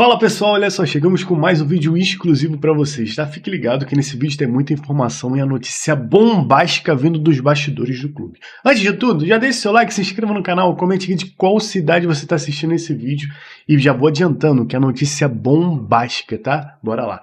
Fala pessoal, olha só, chegamos com mais um vídeo exclusivo para vocês, tá? Fique ligado que nesse vídeo tem muita informação e a notícia bombástica vindo dos bastidores do clube. Antes de tudo, já deixe seu like, se inscreva no canal, comente aqui de qual cidade você está assistindo esse vídeo e já vou adiantando que a notícia é bombástica, tá? Bora lá.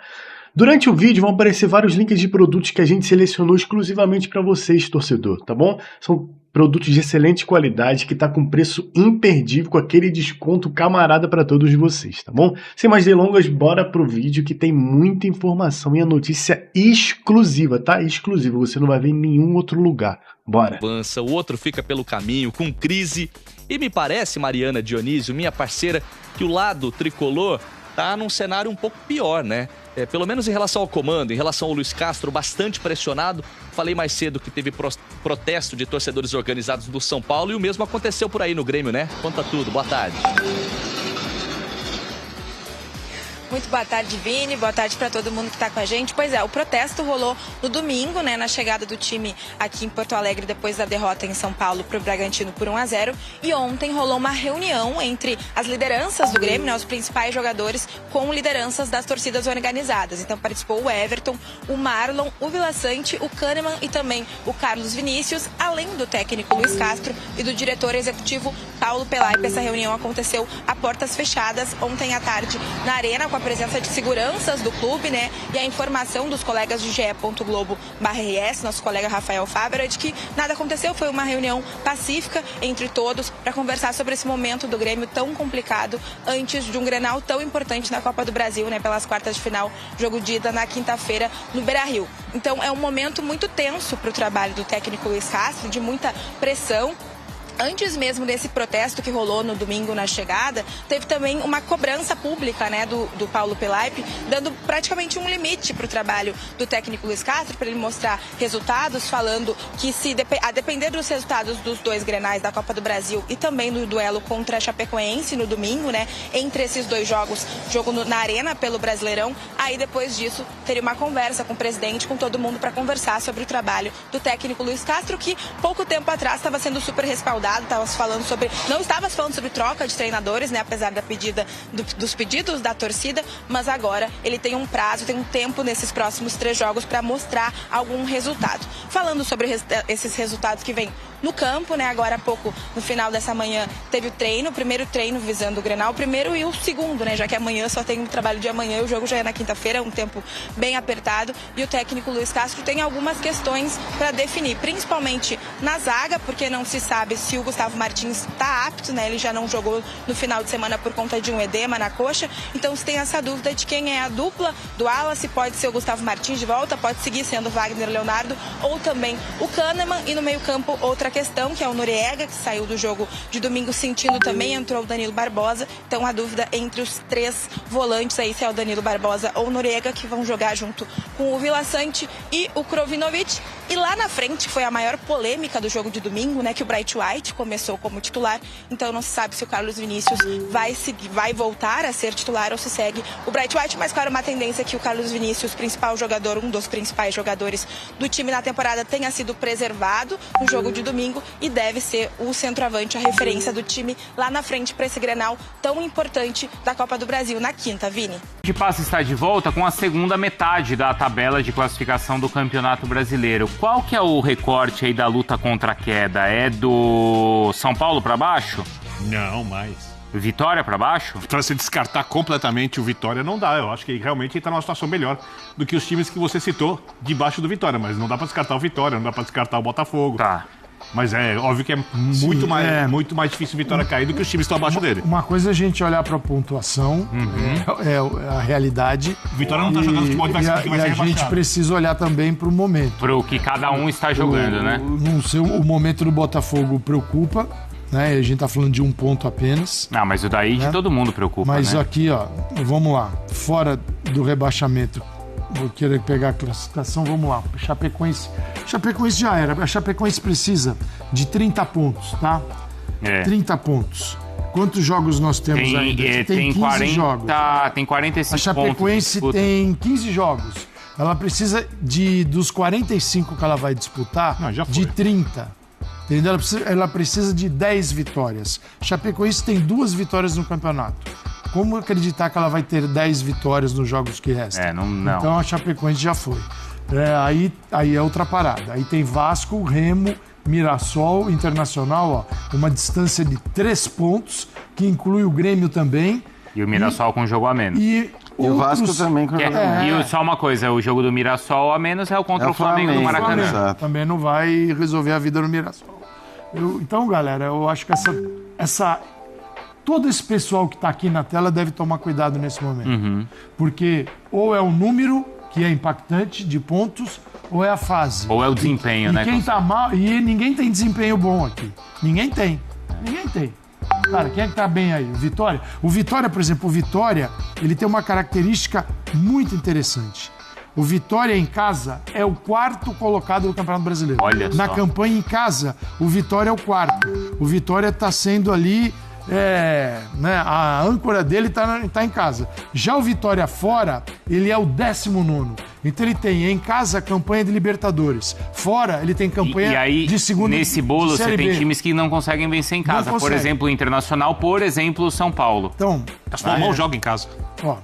Durante o vídeo vão aparecer vários links de produtos que a gente selecionou exclusivamente para vocês, torcedor, tá bom? São produtos de excelente qualidade que tá com preço imperdível, com aquele desconto camarada para todos vocês, tá bom? Sem mais delongas, bora pro vídeo que tem muita informação e a notícia exclusiva, tá? Exclusiva, você não vai ver em nenhum outro lugar. Bora! Avança, o outro fica pelo caminho, com crise. E me parece, Mariana Dionísio, minha parceira, que o lado tricolor tá num cenário um pouco pior, né? Pelo menos em relação ao comando, em relação ao Luiz Castro, bastante pressionado. Falei mais cedo que teve protesto de torcedores organizados do São Paulo e o mesmo aconteceu por aí no Grêmio, né? Conta tudo, boa tarde. Muito boa tarde, Vini. Boa tarde para todo mundo que está com a gente. Pois é, o protesto rolou no domingo, né, na chegada do time aqui em Porto Alegre depois da derrota em São Paulo para o Bragantino por 1-0. E ontem rolou uma reunião entre as lideranças do Grêmio, né, os principais jogadores, com lideranças das torcidas organizadas. Então participou o Everton, o Marlon, o Vila Sante, o Kahneman e também o Carlos Vinícius, além do técnico Luiz Castro e do diretor executivo Paulo Pelaipe. Essa reunião aconteceu a portas fechadas ontem à tarde na Arena, com a presença de seguranças do clube, né? E a informação dos colegas de ge.globo/RS, nosso colega Rafael Fávera, é de que nada aconteceu, foi uma reunião pacífica entre todos para conversar sobre esse momento do Grêmio tão complicado antes de um Grenal tão importante na Copa do Brasil, né? Pelas quartas de final, jogo de ida na quinta-feira no Beira-Rio. Então é um momento muito tenso para o trabalho do técnico Luiz Castro, de muita pressão. Antes mesmo desse protesto que rolou no domingo na chegada, teve também uma cobrança pública, né, do Paulo Pelaipe, dando praticamente um limite para o trabalho do técnico Luiz Castro, para ele mostrar resultados, falando que a depender dos resultados dos dois Grenais da Copa do Brasil e também do duelo contra a Chapecoense no domingo, né, entre esses dois jogos, na Arena pelo Brasileirão, aí depois disso teria uma conversa com o presidente, com todo mundo para conversar sobre o trabalho do técnico Luiz Castro, que pouco tempo atrás estava sendo super respaldado. Não estava falando sobre troca de treinadores, né, apesar da dos pedidos da torcida, mas agora ele tem um prazo, tem um tempo nesses próximos 3 jogos para mostrar algum resultado. Falando sobre esses resultados que vêm no campo, né, agora há pouco, no final dessa manhã, teve o primeiro treino visando o Grenal, o primeiro e o segundo, né, já que amanhã só tem um trabalho de amanhã, o jogo já é na quinta-feira, um tempo bem apertado, e o técnico Luiz Castro tem algumas questões para definir, principalmente na zaga, porque não se sabe se o Gustavo Martins está apto, né? Ele já não jogou no final de semana por conta de um edema na coxa, então se tem essa dúvida de quem é a dupla do Wallace, pode ser o Gustavo Martins de volta, pode seguir sendo o Wagner Leonardo ou também o Kahneman, e no meio campo outra questão, que é o Noriega, que saiu do jogo de domingo sentindo também, entrou o Danilo Barbosa, então a dúvida entre os 3 volantes aí, se é o Danilo Barbosa ou o Noriega, que vão jogar junto com o Vila Sante e o Krovinovic. E lá na frente foi a maior polêmica do jogo de domingo, né, que o Bright White começou como titular, então não se sabe se o Carlos Vinícius vai voltar a ser titular ou se segue o Bright White, mas claro, uma tendência é que o Carlos Vinícius, principal jogador, um dos principais jogadores do time na temporada, tenha sido preservado no jogo de domingo e deve ser o centroavante, a referência do time lá na frente para esse Grenal tão importante da Copa do Brasil na quinta, Vini. De Passo está de volta com a segunda metade da tabela de classificação do Campeonato Brasileiro. Qual que é o recorte aí da luta contra a queda? É do São Paulo para baixo? Não, mais. Vitória para baixo? Para se descartar completamente o Vitória não dá. Eu acho que realmente ele está numa situação melhor do que os times que você citou debaixo do Vitória. Mas não dá para descartar o Vitória, não dá para descartar o Botafogo. Tá. Mas é óbvio que é muito mais difícil o Vitória cair do que os times que estão abaixo dele. Uma coisa é a gente olhar para a pontuação, é a realidade. O Vitória não está jogando futebol que vai ser rebaixado. A gente precisa olhar também para o momento. Para o que cada um está jogando, né? O momento do Botafogo preocupa, né? A gente está falando de 1 ponto apenas. Ah, mas o daí de todo mundo preocupa, mas né? Aqui, ó, vamos lá. Fora do rebaixamento, vou querer pegar a classificação, vamos lá. Chapecoense já era. A Chapecoense precisa de 30 pontos, tá? 30 pontos. Quantos jogos nós temos ainda? Tem 15 40, jogos. Tem 45 pontos. A Chapecoense tem 15 jogos. Ela precisa dos 45 que ela vai disputar, de 30. Entendeu? Ela precisa de 10 vitórias. Chapecoense tem 2 vitórias no campeonato. como acreditar que ela vai ter 10 vitórias nos jogos que restam? Não. Então a Chapecoense já foi. Aí é outra parada. Aí tem Vasco, Remo, Mirassol, Internacional, ó, uma distância de 3 pontos, que inclui o Grêmio também. E o Mirassol com um jogo a menos. E o Vasco também com jogo a menos. E só uma coisa, o jogo do Mirassol a menos é o contra o Flamengo no Maracanã. Exato. Também não vai resolver a vida no Mirassol. Então, galera, eu acho que todo esse pessoal que está aqui na tela deve tomar cuidado nesse momento. Porque ou é o número que é impactante de pontos, ou é a fase. Ou é o desempenho, né? Quem tá mal, e ninguém tem desempenho bom aqui. Ninguém tem. Cara, quem é que tá bem aí? O Vitória? O Vitória, por exemplo, ele tem uma característica muito interessante. O Vitória em casa é o 4º colocado do Campeonato Brasileiro. Olha Na só. campanha em casa, o Vitória é o 4º. O Vitória tá sendo ali... a âncora dele tá em casa. Já o Vitória fora, ele é o 19º. Então ele tem em casa campanha de Libertadores. Fora, ele tem campanha e aí, de segunda. Nesse bolo, de você Série tem B. times que não conseguem vencer em casa. Por exemplo, o Internacional, por exemplo, o São Paulo. Então, Só mal joga em casa. ó,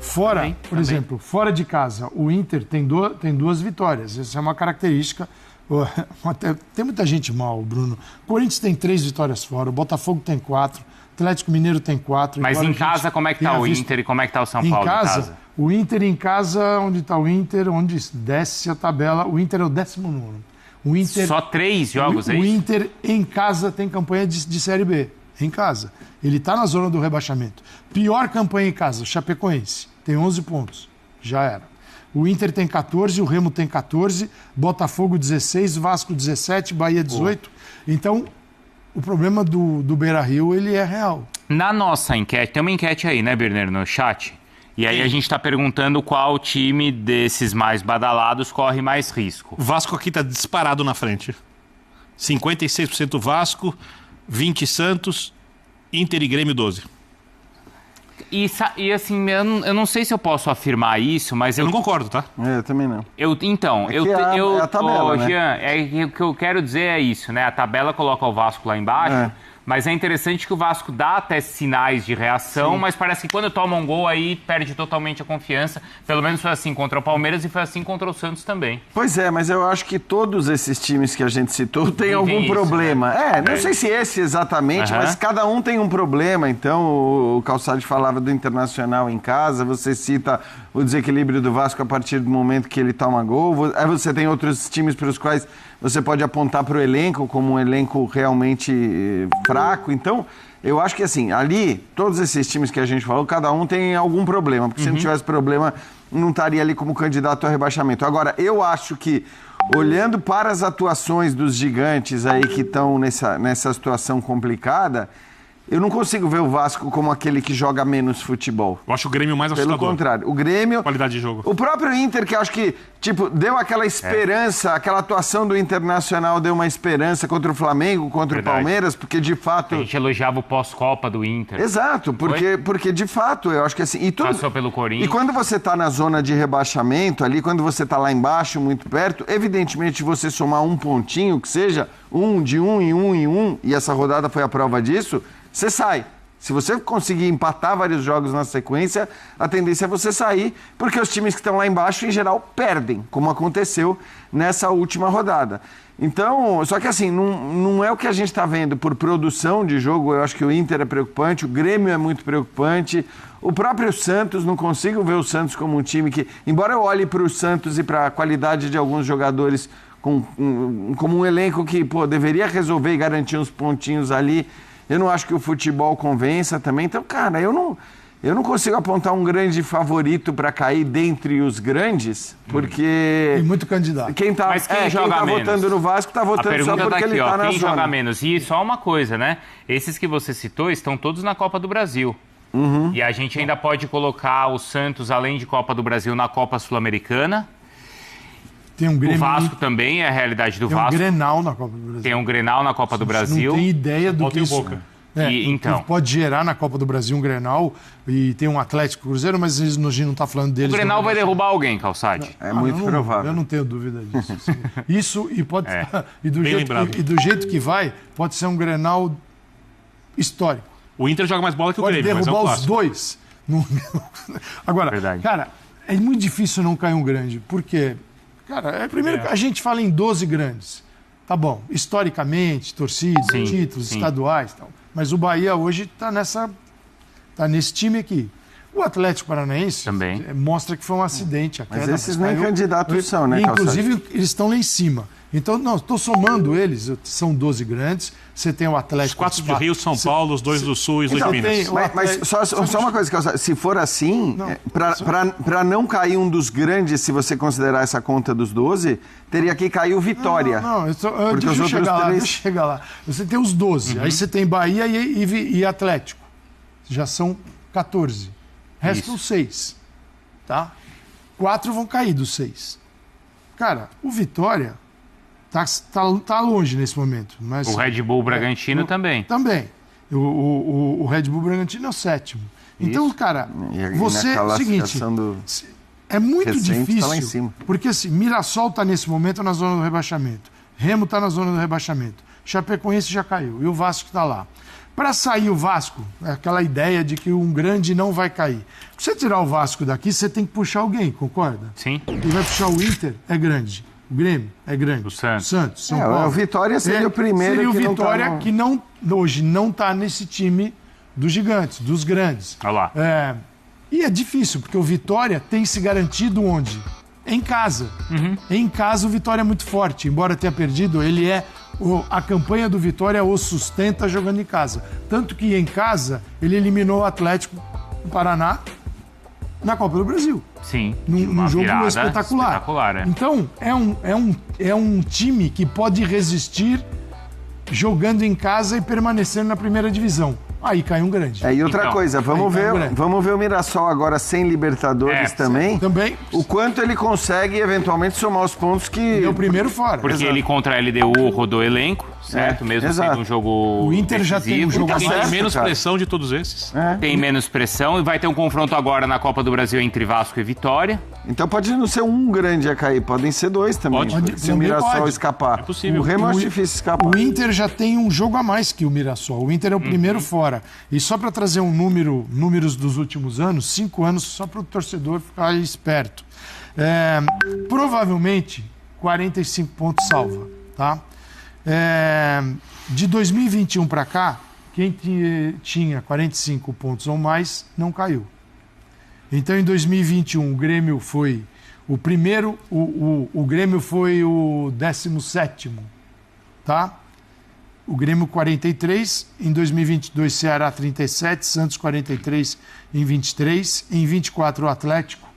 fora, por exemplo, fora de casa, o Inter tem 2 vitórias. Essa é uma característica. Tem muita gente mal, Bruno. O Corinthians tem 3 vitórias fora, o Botafogo tem 4, o Atlético Mineiro tem 4. Mas em casa, como é que tá o Inter e como é que tá o São Paulo em casa? O Inter em casa, onde está o Inter, onde desce a tabela, o Inter é o 19º. O Inter, só 3 jogos aí? O Inter em casa tem campanha de Série B. Em casa. Ele está na zona do rebaixamento. Pior campanha em casa, Chapecoense. Tem 11 pontos. Já era. O Inter tem 14, o Remo tem 14, Botafogo 16, Vasco 17, Bahia 18. Então, o problema do Beira-Rio, ele é real. Na nossa enquete, tem uma enquete aí, né, Birner, no chat? E aí a gente está perguntando qual time desses mais badalados corre mais risco. O Vasco aqui tá disparado na frente. 56% Vasco, 20% Santos, Inter e Grêmio 12%. E assim, eu não sei se eu posso afirmar isso, mas Eu não concordo, tá? Eu também não. É a tabela, né? Jean, o que eu quero dizer é isso, né? A tabela coloca o Vasco lá embaixo, mas é interessante que o Vasco dá até sinais de reação, mas parece que quando toma um gol aí perde totalmente a confiança. Pelo menos foi assim contra o Palmeiras e foi assim contra o Santos também. Pois é, mas eu acho que todos esses times que a gente citou têm algum problema. Né? Não sei se esse exatamente, mas cada um tem um problema. Então, o Calçade falava do Internacional em casa, você cita o desequilíbrio do Vasco a partir do momento que ele toma gol. Aí você tem outros times para os quais você pode apontar para o elenco como um elenco realmente fraco. Então, eu acho que assim, ali, todos esses times que a gente falou, cada um tem algum problema. Porque se não tivesse problema, não estaria ali como candidato ao rebaixamento. Agora, eu acho que, olhando para as atuações dos gigantes aí que estão nessa situação complicada, eu não consigo ver o Vasco como aquele que joga menos futebol. Eu acho o Grêmio mais assustador. Pelo contrário, o Grêmio... Qualidade de jogo. O próprio Inter, que eu acho que, deu aquela esperança, aquela atuação do Internacional deu uma esperança contra o Flamengo, contra o Palmeiras, porque de fato... A gente elogiava o pós-Copa do Inter. Exato, porque de fato, eu acho que assim... Passou pelo Corinthians. E quando você tá na zona de rebaixamento ali, quando você tá lá embaixo, muito perto, evidentemente você somar um pontinho, que seja de um em um, e essa rodada foi a prova disso, você sai. Se você conseguir empatar vários jogos na sequência, a tendência é você sair, porque os times que estão lá embaixo, em geral, perdem, como aconteceu nessa última rodada. Então, só que assim, não é o que a gente está vendo por produção de jogo. Eu acho que o Inter é preocupante, o Grêmio é muito preocupante, o próprio Santos, não consigo ver o Santos como um time que, embora eu olhe para o Santos e para a qualidade de alguns jogadores como um elenco que deveria resolver e garantir uns pontinhos ali, eu não acho que o futebol convença também. Então, cara, eu não consigo apontar um grande favorito para cair dentre os grandes, porque... Tem muito candidato. Quem tá votando no Vasco tá votando só porque ele tá na zona. Quem joga menos? E só uma coisa, né? Esses que você citou estão todos na Copa do Brasil. E a gente ainda pode colocar o Santos, além de Copa do Brasil, na Copa Sul-Americana. Tem um Grêmio, o Vasco também é a realidade do Vasco. Tem um Grenal na Copa do Brasil. Tem um Grenal na Copa do Brasil. Não tem ideia do que isso... Então. Pode gerar na Copa do Brasil um Grenal e tem um Atlético Cruzeiro, mas a gente não está falando deles. O Grenal vai derrubar alguém, Calçade. É muito provável. Eu não tenho dúvida disso. Isso e pode e do jeito que vai, pode ser um Grenal histórico. O Inter joga mais bola que o Pode Grêmio, mas é um derrubar os clássico. dois. Agora, Verdade. cara, é muito difícil não cair um grande, porque, cara, primeiro a gente fala em 12 grandes. Tá bom, historicamente, torcidas, Sim, títulos, sim. estaduais e tal. Mas o Bahia hoje tá nesse time aqui. O Atlético Paranaense Também. mostra que foi um acidente. A Mas queda, esses nem caiu. candidatos são, né, Calçade? Inclusive, eles estão lá em cima. Então, não, estou somando eles, são 12 grandes. Você tem o Atlético... Os 4 do Rio, São Paulo, os 2 do Sul e os 2 de Então, Minas. tem- Mas só uma coisa, Calçade, se for assim, para não cair um dos grandes, se você considerar essa conta dos 12, teria que cair o Vitória. Não, Porque deixa os eu outros chegar lá, três- deixa eu chegar lá. Você tem os 12, aí você tem Bahia e Atlético. Já são 14. Restam 6, tá? 4 vão cair dos 6. Cara, o Vitória tá longe nesse momento. Mas O Red Bull Bragantino também. Também. O Red Bull Bragantino é o 7º. Então, cara, E você... na É o seguinte, classificação do... é muito recente, difícil, tá lá em cima. porque assim, Mirassol está nesse momento na zona do rebaixamento, Remo está na zona do rebaixamento, Chapecoense já caiu e o Vasco está lá. Para sair o Vasco, é aquela ideia de que um grande não vai cair. Pra você tirar o Vasco daqui, você tem que puxar alguém, concorda? Sim. E vai puxar o Inter, é grande. O Grêmio é grande. O Santos. São Paulo. o Vitória seria o primeiro Seria o que não Vitória tá no- que não, hoje não está nesse time dos gigantes, dos grandes. Olha lá. E é difícil, porque o Vitória tem se garantido onde? Em casa. Em casa o Vitória é muito forte. Embora tenha perdido, ele a campanha do Vitória o sustenta jogando em casa. Tanto que em casa ele eliminou o Atlético do Paraná na Copa do Brasil. Sim. Num Uma jogo virada espetacular. é. Então, é um time que pode resistir jogando em casa e permanecendo na primeira divisão. Aí cai um grande. E outra Então, coisa, vamos aí, ver o Mirassol agora sem Libertadores também. Também O quanto ele consegue eventualmente somar os pontos que... é o primeiro fora. Porque Exato. ele contra a LDU rodou elenco, certo? Mesmo exato. sendo um jogo O Inter já tem um jogo Quem Certo, tem menos cara. pressão de todos esses. Tem menos pressão e vai ter um confronto agora na Copa do Brasil entre Vasco e Vitória. Então pode não ser um grande a cair, podem ser 2 também. Pode. Se o Também Mirassol pode. escapar. É possível. O Remo é difícil escapar. O Inter já tem um jogo a mais que o Mirassol. O Inter é o primeiro fora. E só para trazer números dos últimos anos, 5 anos, só para o torcedor ficar esperto. Provavelmente, 45 pontos salva, tá? De 2021 para cá, quem tinha 45 pontos ou mais não caiu. Então, em 2021, o Grêmio foi o primeiro, o Grêmio foi o 17º, tá? O Grêmio 43, em 2022 Ceará 37, Santos 43 em 23, em 24 o Atlético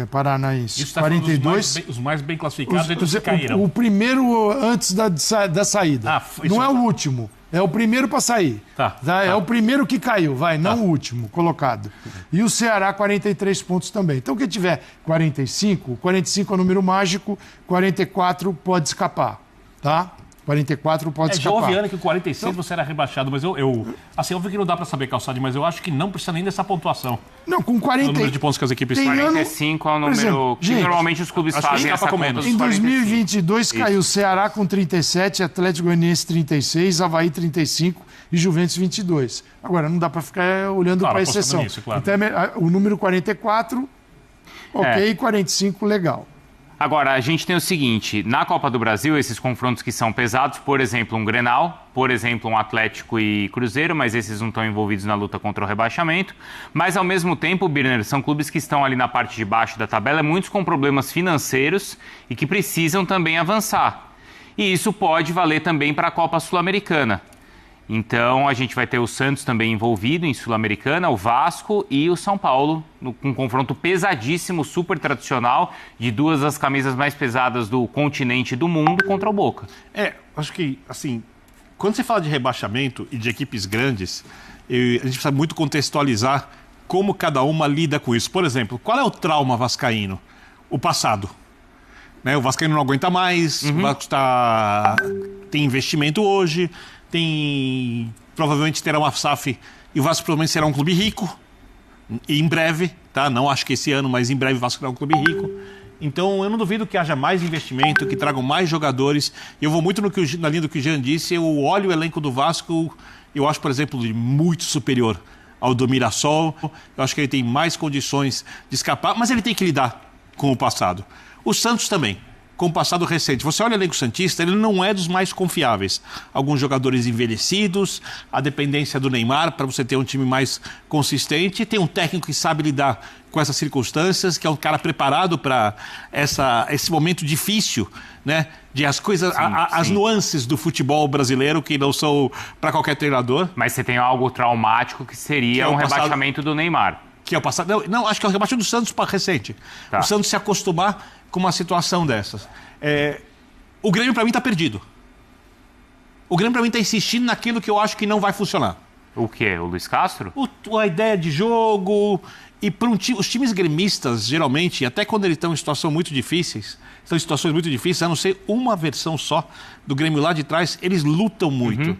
Paranaense Isso está 42. os mais bem classificados entre os que caíram. O primeiro antes da saída. Isso Não é o último, é o primeiro para sair. Tá. É o primeiro que caiu, não o último colocado. E o Ceará 43 pontos também. Então quem tiver 45 é o número mágico, 44 pode escapar, tá? 44 pode Já escapar. houve ano que o 46 você era rebaixado, mas assim, óbvio que não dá pra saber, Calçade, mas eu acho que não precisa nem dessa pontuação. Não, com 40. O número de pontos que as equipes Tem têm. ano- 45 é o Por número exemplo, que gente, normalmente os clubes acho que fazem escapa essa com conta menos. dos Em 45. 2022 caiu Ceará com 37, Atlético Goianiense 36, Avaí 35 e Juventus 22. Agora, não dá para ficar olhando Claro, para a apostando exceção. nisso, claro. Então, o número 44, ok, 45, legal. Agora, a gente tem o seguinte, na Copa do Brasil, esses confrontos que são pesados, por exemplo, um Grenal, por exemplo, um Atlético e Cruzeiro, mas esses não estão envolvidos na luta contra o rebaixamento. Mas, ao mesmo tempo, Birner, são clubes que estão ali na parte de baixo da tabela, muitos com problemas financeiros e que precisam também avançar. E isso pode valer também para a Copa Sul-Americana. Então, a gente vai ter o Santos também envolvido em Sul-Americana, o Vasco e o São Paulo, com um confronto pesadíssimo, super tradicional, de duas das camisas mais pesadas do continente e do mundo contra o Boca. Acho que, assim, quando você fala de rebaixamento e de equipes grandes, a gente precisa muito contextualizar como cada uma lida com isso. Por exemplo, qual é o trauma vascaíno? O passado. Né? O vascaíno não aguenta mais, o Vasco tem investimento hoje, provavelmente terá uma SAF e o Vasco provavelmente será um clube rico, e em breve, tá? Não acho que esse ano, mas em breve o Vasco será um clube rico. Então eu não duvido que haja mais investimento, que tragam mais jogadores. Eu vou muito na linha do que o Jean disse, eu olho o elenco do Vasco eu acho, por exemplo, muito superior ao do Mirassol. Eu acho que ele tem mais condições de escapar, mas ele tem que lidar com o passado. O Santos também, com o passado recente. Você olha o elenco santista, ele não é dos mais confiáveis. Alguns jogadores envelhecidos, a dependência do Neymar para você ter um time mais consistente. Tem um técnico que sabe lidar com essas circunstâncias, que é um cara preparado para esse momento difícil, né? De as coisas, as nuances do futebol brasileiro que não são para qualquer treinador. Mas você tem algo traumático que seria um rebaixamento do Neymar. Que é o passado. Não, acho que é o rebaixamento do Santos para recente. Tá. O Santos se acostumar com uma situação dessas. O Grêmio, para mim, está perdido. O Grêmio, para mim, está insistindo naquilo que eu acho que não vai funcionar. O quê? O Luiz Castro? A ideia de jogo. E para os times gremistas, geralmente, até quando eles estão em situações muito difíceis, a não ser uma versão só do Grêmio lá de trás, eles lutam muito.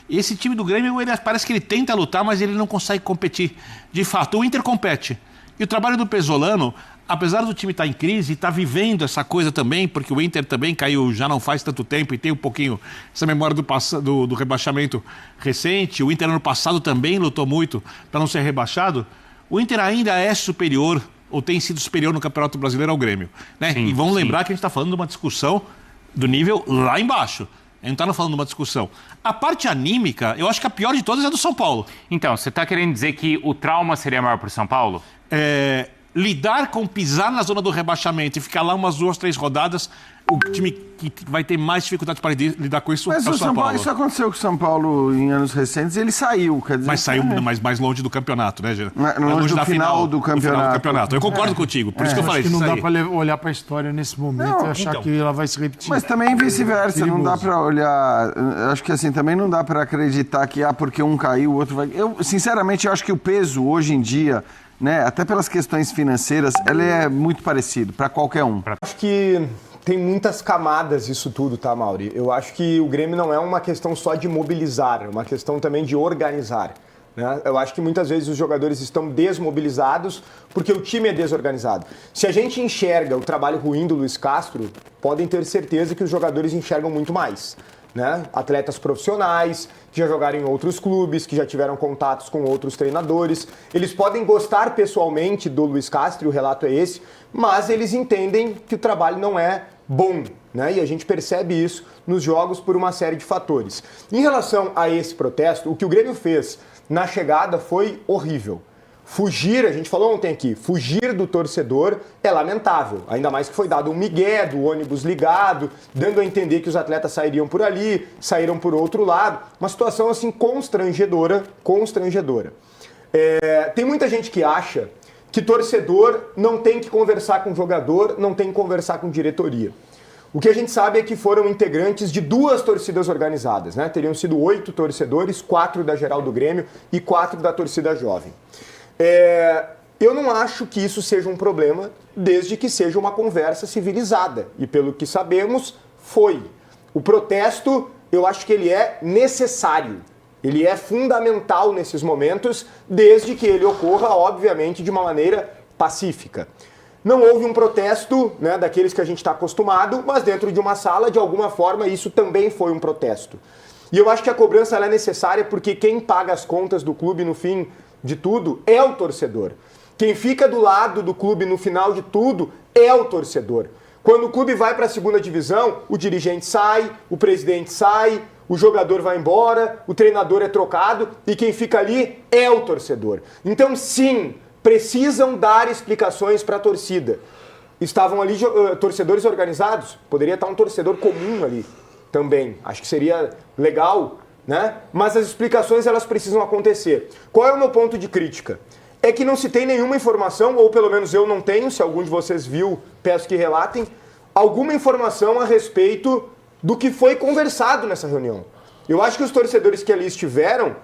E esse time do Grêmio, parece que ele tenta lutar, mas ele não consegue competir. De fato, o Inter compete. E o trabalho do Pesolano, apesar do time estar em crise, está vivendo essa coisa também, porque o Inter também caiu já não faz tanto tempo e tem um pouquinho essa memória do rebaixamento recente. O Inter ano passado também lutou muito para não ser rebaixado. O Inter ainda é superior, ou tem sido superior no Campeonato Brasileiro ao Grêmio. Né? E vamos lembrar que a gente está falando de uma discussão do nível lá embaixo. A gente não está falando de uma discussão. A parte anímica, eu acho que a pior de todas é a do São Paulo. Então, você está querendo dizer que o trauma seria maior para o São Paulo? Lidar com pisar na zona do rebaixamento e ficar lá umas 2, 3 rodadas, o time que vai ter mais dificuldade para lidar com isso é o São Paulo. Isso aconteceu com o São Paulo em anos recentes e ele saiu. Quer dizer, mas saiu mais longe do campeonato, né, Gê? Longe do final do campeonato. Eu concordo contigo, por isso que eu falei. Acho que não dá para olhar para a história nesse momento e achar que ela vai se repetir. Mas também vice-versa, não dá para olhar... Acho que assim, também não dá para acreditar que porque um caiu, o outro vai... Sinceramente, eu acho que o peso hoje em dia... Né, até pelas questões financeiras, ele é muito parecido para qualquer um. Acho que tem muitas camadas isso tudo, tá, Mauri? Eu acho que o Grêmio não é uma questão só de mobilizar, é uma questão também de organizar. Né? Eu acho que muitas vezes os jogadores estão desmobilizados porque o time é desorganizado. Se a gente enxerga o trabalho ruim do Luiz Castro, podem ter certeza que os jogadores enxergam muito mais. Né? Atletas profissionais que já jogaram em outros clubes, que já tiveram contatos com outros treinadores. Eles podem gostar pessoalmente do Luiz Castro, e o relato é esse, mas eles entendem que o trabalho não é bom, né? E a gente percebe isso nos jogos por uma série de fatores. Em relação a esse protesto, o que o Grêmio fez na chegada foi horrível. Fugir, a gente falou ontem aqui, fugir do torcedor é lamentável. Ainda mais que foi dado um migué do ônibus ligado, dando a entender que os atletas sairiam por ali, saíram por outro lado. Uma situação assim constrangedora. Tem muita gente que acha que torcedor não tem que conversar com jogador, não tem que conversar com diretoria. O que a gente sabe é que foram integrantes de 2 torcidas organizadas, né? Teriam sido 8 torcedores, 4 da geral do Grêmio e 4 da torcida jovem. Eu não acho que isso seja um problema, desde que seja uma conversa civilizada. E pelo que sabemos, foi. O protesto, eu acho que ele é necessário. Ele é fundamental nesses momentos, desde que ele ocorra, obviamente, de uma maneira pacífica. Não houve um protesto, né, daqueles que a gente está acostumado, mas dentro de uma sala, de alguma forma, isso também foi um protesto. E eu acho que a cobrança ela é necessária porque quem paga as contas do clube no fim de tudo é o torcedor. Quem fica do lado do clube no final de tudo é o torcedor. Quando o clube vai para a segunda divisão, o dirigente sai, o presidente sai, o jogador vai embora, o treinador é trocado e quem fica ali é o torcedor. Então, sim, precisam dar explicações para a torcida. Estavam ali torcedores organizados, poderia estar um torcedor comum ali também. Acho que seria legal, né? Mas as explicações elas precisam acontecer. Qual é o meu ponto de crítica? É que não se tem nenhuma informação, ou pelo menos eu não tenho, se algum de vocês viu, peço que relatem, alguma informação a respeito do que foi conversado nessa reunião. Eu acho que os torcedores que ali estiveram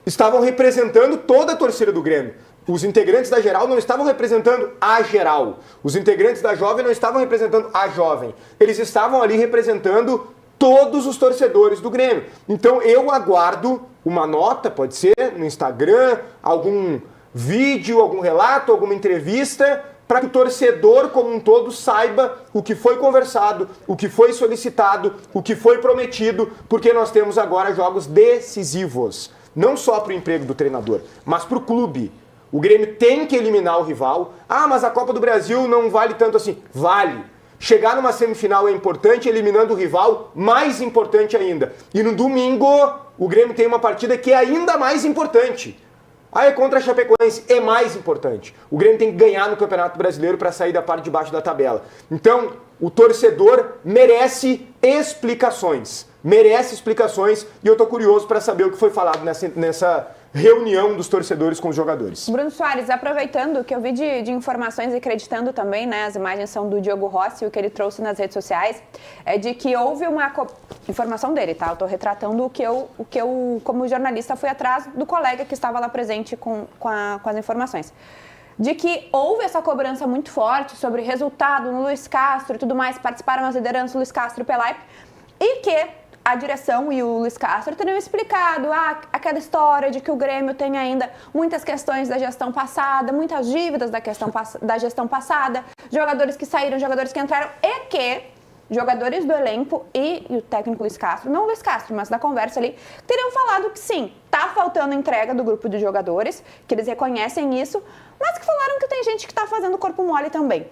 estavam representando toda a torcida do Grêmio. Os integrantes da geral não estavam representando a geral. Os integrantes da jovem não estavam representando a jovem. Eles estavam ali representando todos os torcedores do Grêmio. Então eu aguardo uma nota, pode ser no Instagram, algum vídeo, algum relato, alguma entrevista, para que o torcedor como um todo saiba o que foi conversado, o que foi solicitado, o que foi prometido, porque nós temos agora jogos decisivos, não só para o emprego do treinador, mas para o clube. O Grêmio tem que eliminar o rival. Ah, mas a Copa do Brasil não vale tanto assim. Vale. Chegar numa semifinal é importante, eliminando o rival, mais importante ainda. E no domingo, o Grêmio tem uma partida que é ainda mais importante. Ah, é contra a Chapecoense, é mais importante. O Grêmio tem que ganhar no Campeonato Brasileiro para sair da parte de baixo da tabela. Então, o torcedor merece explicações. Merece explicações e eu tô curioso para saber o que foi falado nessa reunião dos torcedores com os jogadores. Bruno Soares, aproveitando o que eu vi de informações e acreditando também, né, as imagens são do Diogo Rossi, o que ele trouxe nas redes sociais, é de que houve uma informação dele, tá? Eu tô retratando o que eu como jornalista, fui atrás do colega que estava lá presente com as informações. De que houve essa cobrança muito forte sobre resultado no Luiz Castro e tudo mais, participaram as lideranças Luiz Castro e Pelaipe, e que a direção e o Luiz Castro teriam explicado aquela história de que o Grêmio tem ainda muitas questões da gestão passada, muitas dívidas da gestão passada, jogadores que saíram, jogadores que entraram, e que jogadores do elenco e o técnico Luiz Castro, não o Luiz Castro, mas da conversa ali, teriam falado que sim, tá faltando entrega do grupo de jogadores, que eles reconhecem isso, mas que falaram que tem gente que tá fazendo corpo mole também.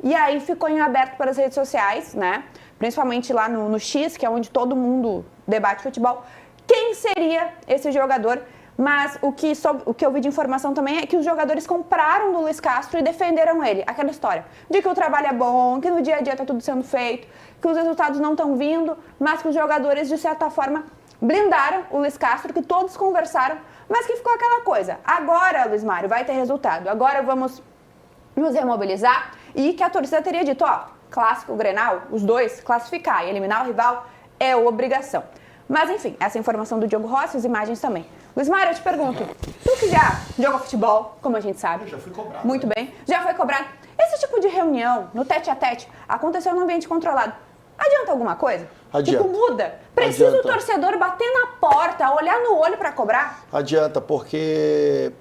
E aí ficou em aberto para as redes sociais, né? Principalmente lá no X, que é onde todo mundo debate futebol, quem seria esse jogador. Mas o que eu vi de informação também é que os jogadores compraram do Luiz Castro e defenderam ele. Aquela história de que o trabalho é bom, que no dia a dia está tudo sendo feito, que os resultados não estão vindo, mas que os jogadores, de certa forma, blindaram o Luiz Castro, que todos conversaram, mas que ficou aquela coisa. Agora, Luiz Mário, vai ter resultado. Agora vamos nos remobilizar. E que a torcida teria dito, clássico, Grenal, os dois, classificar e eliminar o rival é obrigação. Mas, enfim, essa informação do Diogo Rossi, as imagens também. Luiz Mário, eu te pergunto, tu que já joga futebol, como a gente sabe. Já fui cobrado. Muito bem, já foi cobrado. Esse tipo de reunião, no tete-a-tete, aconteceu num ambiente controlado. Adianta alguma coisa? Adianta. Tipo, muda? Precisa Adianta. o torcedor bater na porta, olhar no olho para cobrar? Adianta, porque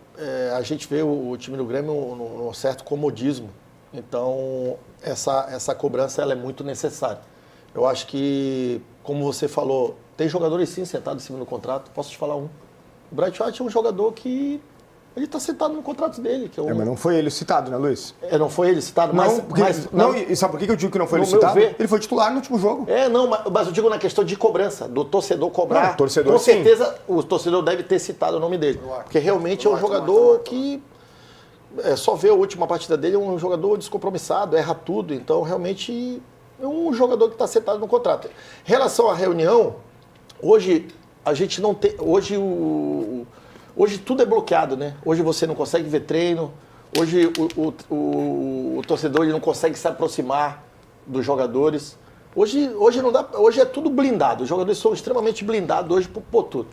a gente vê o time do Grêmio num certo comodismo. Então, essa cobrança ela é muito necessária. Eu acho que, como você falou, tem jogadores sim sentados em cima do contrato. Posso te falar um. O Bright White é um jogador que ele está sentado no contrato dele. Que mas não foi ele citado, né, Luiz? Não foi ele citado, não. E sabe por que eu digo que não foi ele citado? Ele foi titular no último jogo. Mas eu digo na questão de cobrança, do torcedor cobrar. Não, torcedor, com certeza o torcedor deve ter citado o nome dele. Porque realmente é um jogador que... só ver a última partida dele, é um jogador descompromissado, erra tudo. Então, realmente, é um jogador que está sentado no contrato. Em relação à reunião, hoje a gente não tem... Hoje tudo é bloqueado, né? Hoje você não consegue ver treino, hoje o torcedor ele não consegue se aproximar dos jogadores. Hoje não dá, hoje é tudo blindado, os jogadores são extremamente blindados hoje por tudo.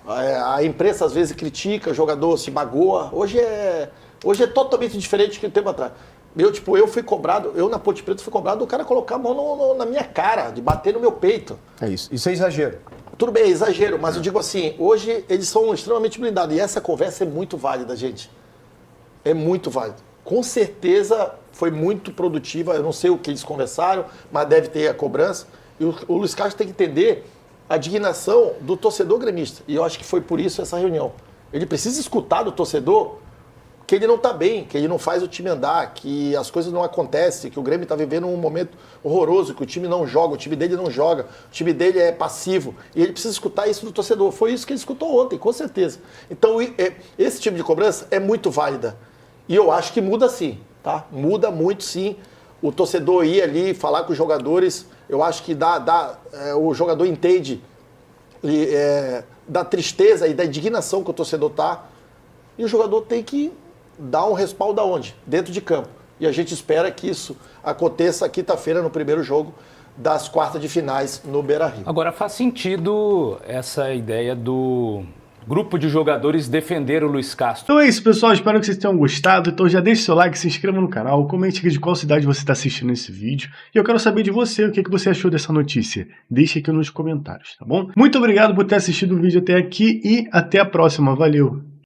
A imprensa às vezes critica, o jogador se magoa. Hoje é totalmente diferente do que o tempo atrás. Eu fui cobrado, na Ponte Preta fui cobrado do cara colocar a mão na minha cara, de bater no meu peito. É isso. Isso é exagero. Tudo bem, é exagero, mas eu digo assim, hoje eles são extremamente blindados. E essa conversa é muito válida, gente. É muito válida. Com certeza foi muito produtiva. Eu não sei o que eles conversaram, mas deve ter a cobrança. E o Luiz Castro tem que entender a dignação do torcedor gremista. E eu acho que foi por isso essa reunião. Ele precisa escutar do torcedor que ele não está bem, que ele não faz o time andar, que as coisas não acontecem, que o Grêmio está vivendo um momento horroroso, que o time não joga, o time dele não joga, o time dele é passivo. E ele precisa escutar isso do torcedor. Foi isso que ele escutou ontem, com certeza. Então, esse tipo de cobrança é muito válida. E eu acho que muda sim, tá? Muda muito sim. O torcedor ir ali falar com os jogadores, eu acho que o jogador entende da tristeza e da indignação que o torcedor está. E o jogador tem que dar um respaldo aonde? Dentro de campo. E a gente espera que isso aconteça quinta-feira no primeiro jogo das quartas de finais no Beira-Rio. Agora faz sentido essa ideia do grupo de jogadores defender o Luiz Castro. Então é isso, pessoal. Espero que vocês tenham gostado. Então já deixe seu like, se inscreva no canal, comente aqui de qual cidade você está assistindo esse vídeo. E eu quero saber de você, o que você achou dessa notícia. Deixe aqui nos comentários, tá bom? Muito obrigado por ter assistido o vídeo até aqui e até a próxima. Valeu!